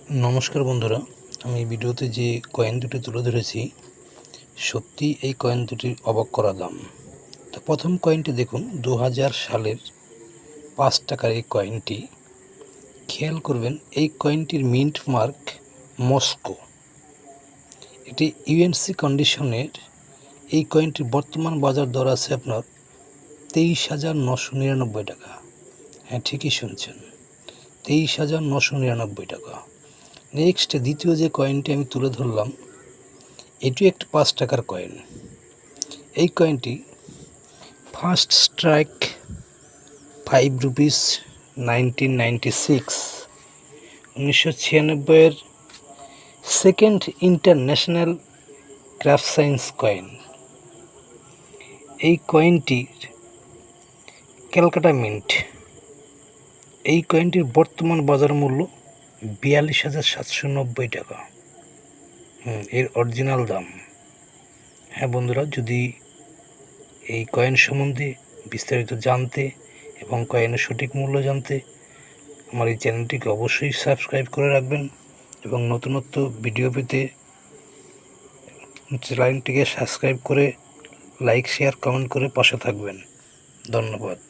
নমস্কার বন্ধুরা, আমি ভিডিওতে যে কয়েন দুটি তুলে ধরেছি সত্যি এই কয়েন দুটির অবাক করা দাম। তো প্রথম কয়েনটি দেখুন, 2000 সালের 5 টাকার এই কয়েনটি। খেয়াল করবেন এই কয়েনটির মিন্ট মার্ক মস্কো। এটি ইউএনসি কন্ডিশনের। এই কয়েনটির বর্তমান বাজার দর আছে আপনার 23,999 টাকা। হ্যাঁ, ঠিকই শুনছেন, 23,999 টাকা। নেক্সট দ্বিতীয় যে কয়েনটি আমি তুলে ধরলাম, এটি একটি 5 টাকার কয়েন। এই কয়েনটি first strike 5 rupees 1996, 1996 second international craft science coin. এই কয়েনটির ক্যালকাটা মিন্ট। এই কয়েনটির বর্তমান বাজার মূল্য 42,790 টাকা। এর অরিজিনাল দাম। হ্যাঁ বন্ধুরা, যদি এই কয়েন সম্বন্ধে বিস্তারিত জানতে এবং কয়েনের সঠিক মূল্য জানতে আমার এই চ্যানেলটিকে অবশ্যই সাবস্ক্রাইব করে রাখবেন এবং নতুনত্ব ভিডিও পেতে চ্যানেলটিকে সাবস্ক্রাইব করে লাইক, শেয়ার, কমেন্ট করে পাশে থাকবেন। ধন্যবাদ।